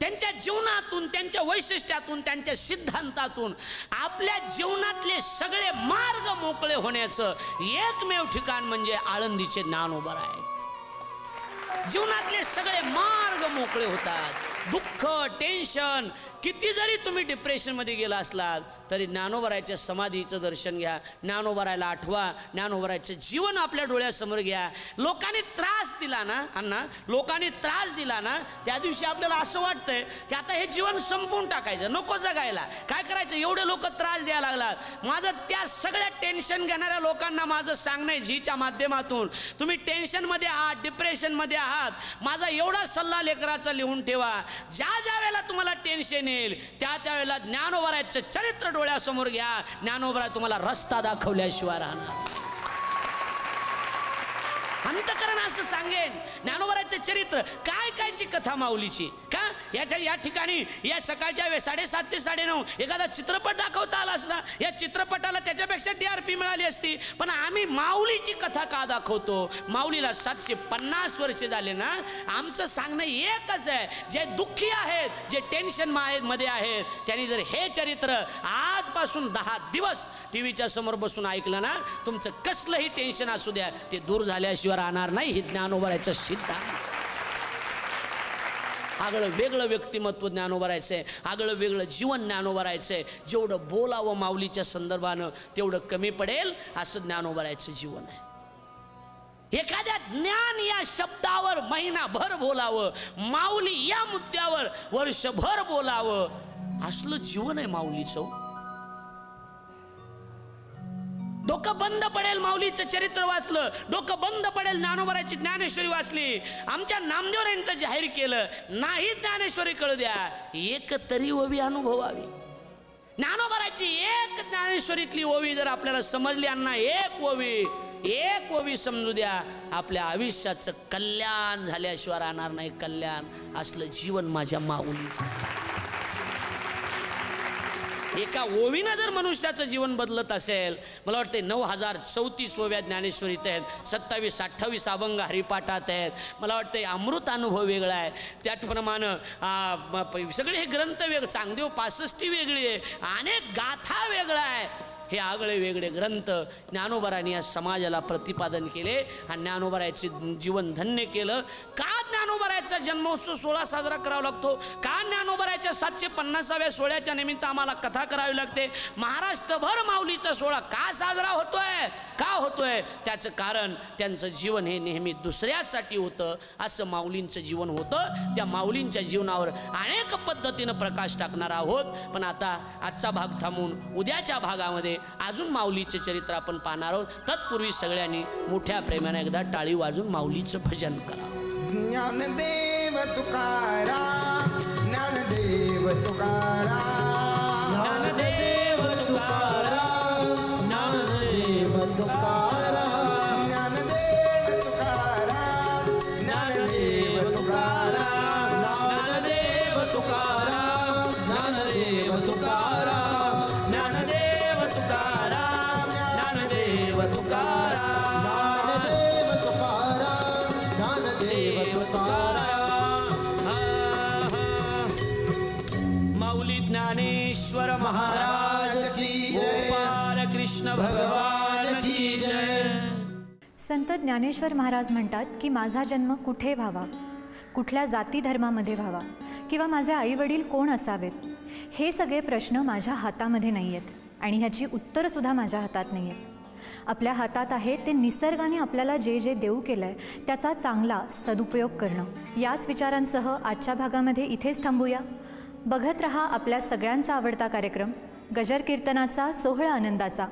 त्यांच्या जीवनातून, त्यांच्या वैशिष्ट्यातून, त्यांच्या सिद्धांतातून आपल्या जीवनातले सगळे मार्ग मोकळे होण्याचं एकमेव ठिकाण म्हणजे आळंदीचे ज्ञानोबा आहेत. जीवनातले सगळे मार्ग मोकळे होतात. दुःख, टेन्शन, किती जरी तुम्ही डिप्रेशनमध्ये गेला असलात तरी ज्ञानोबारायच्या समाधीचं दर्शन घ्या, ज्ञानोबारायला आठवा, ज्ञानोबारायचं जीवन आपल्या डोळ्यासमोर घ्या. लोकांनी त्रास दिला ना अण्णा, लोकांनी त्रास दिला ना, त्या दिवशी आपल्याला असं वाटतंय की आता हे जीवन संपवून टाकायचं, नको जगायला. काय करायचं, एवढे लोक त्रास द्यायला लागलात. माझं त्या सगळ्या टेन्शन घेणाऱ्या लोकांना माझं सांगणं आहे झीच्या माध्यमातून, तुम्ही टेन्शनमध्ये आहात, डिप्रेशनमध्ये आहात, माझा एवढा सल्ला लेकराचा लिहून ठेवा. ज्या वेळेला तुम्हाला टेन्शन येईल त्या वेळेला ज्ञानोबारायचं चरित्र डोळ्यासमोर घ्या. ज्ञानोबा तुम्हाला रस्ता दाखवल्याशिवाय राहणार. अंतकरण असं सांगेन. ज्ञानोबारायचं चरित्र काय कायची कथा माऊलीची का या ठिकाणी या सकाळच्या 7:30 ते 9:30 एखादा चित्रपट दाखवता आला असता, या चित्रपटाला त्याच्यापेक्षा TRP मिळाली असती. पण आम्ही माऊलीची कथा का दाखवतो? माऊलीला 750 वर्ष झाले ना. आमचं सांगणं एकच आहे, जे दुःखी आहेत, जे टेन्शन मध्ये आहेत, त्यांनी जर हे चरित्र आजपासून 10 दिवस टीव्हीच्या समोर बसून ऐकलं ना, तुमचं कसलंही टेन्शन असू द्या, ते दूर झाल्याशिवाय राहणार नाही. हे ज्ञानोबाराचं सिद्धांत. आगळं वेगळं व्यक्तिमत्व ज्ञानोबारायचं आहे, आगळं वेगळं जीवन ज्ञानोबारायचं आहे. जेवढं बोलावं माऊलीच्या संदर्भानं तेवढं कमी पडेल, असं ज्ञानोबारायचं जीवन आहे. एखाद्या ज्ञान या शब्दावर महिनाभर बोलावं, माऊली या मुद्द्यावर वर्षभर बोलावं, असलं जीवन आहे माऊलीचं. डोकं बंद पडेल माऊलीचं चरित्र वाचलं, डोकं बंद पडेल ज्ञानोबाराची ज्ञानेश्वरी वाचली. आमच्या नामदेवरांनी तर जाहीर केलं, नाही ज्ञानेश्वरी कळू द्या, एक तरी ओवी अनुभवावी. ज्ञानोबाराची एक ज्ञानेश्वरीतली ओवी जर आपल्याला समजली, अण्णा एक ओवी समजू द्या, आपल्या आयुष्याचं कल्याण झाल्याशिवाय राहणार नाही. कल्याण असलं जीवन माझ्या माऊलीचं. एका ओवीनं जर मनुष्याचं जीवन बदलत असेल, मला वाटतं 9034 ओव्या ज्ञानेश्वरीत आहेत, 27-28 अभंग हरिपाठात आहेत. मला वाटतं अमृत अनुभव वेगळा आहे. त्याचप्रमाणे सगळे हे ग्रंथ वेगळे, चांगदेव 65 वेगळी आहे, अनेक गाथा वेगळा आहे. हे आगळे वेगळे ग्रंथ ज्ञानोबारांनी या समाजाला प्रतिपादन केले आणि ज्ञानोबाराचे जीवन धन्य केलं. का ज्ञानोबाराचा जन्मोत्सव सोहळा साजरा करावा लागतो? का ज्ञानोबाराच्या 750व्या सोहळ्याच्या निमित्त आम्हाला कथा करावी लागते? महाराष्ट्रभर माऊलीचा सोहळा का साजरा होतोय? का होतोय? त्याचं कारण त्यांचं जीवन हे नेहमी दुसऱ्यासाठी होतं, असं माऊलींचं जीवन होतं. त्या माऊलींच्या जीवनावर अनेक पद्धतीनं प्रकाश टाकणार आहोत. पण आता आजचा भाग थांबून उद्याच्या भागामध्ये अजून माऊलीचे चरित्र आपण पाहणार आहोत. तत्पूर्वी सगळ्यांनी मोठ्या प्रेमाने एकदा टाळी वाजून माऊलीचं भजन करावं. ज्ञानदेव तुकाराम, ज्ञानदेव तुकाराम, ज्ञानदेव तुकाराम, ज्ञानदेव तुकाराम, ज्ञानदेव तुकाराम, ज्ञानदेव तुकाराम, ज्ञानदेव तुकाराम, ज्ञानदेव तुकाराम, ज्ञानदेव तुकाराम, ज्ञानदेव तुकाराम, ज्ञानदेव तुकाराम, ज्ञानदेव तुकाराम. माऊली ज्ञानेश्वर महाराज की जय, गोपाल कृष्ण भगवान की जय. संत ज्ञानेश्वर महाराज म्हणतात की माझा जन्म कुठे व्हावा, कुठल्या जाती धर्मामध्ये व्हावा, किंवा माझे आईवडील कोण असावेत, हे सगळे प्रश्न माझ्या हातामध्ये नाही आहेत आणि ह्याची उत्तरंसुद्धा माझ्या हातात नाही आहेत. आपल्या हातात आहे ते निसर्गाने आपल्याला जे जे देऊ केलं आहे त्याचा चांगला सदुपयोग करणं. याच विचारांसह आजच्या भागामध्ये इथेच थांबूया. बघत रहा आपल्या सगळ्यांचा आवडता कार्यक्रम गजर कीर्तनाचा सोहळा आनंदाचा.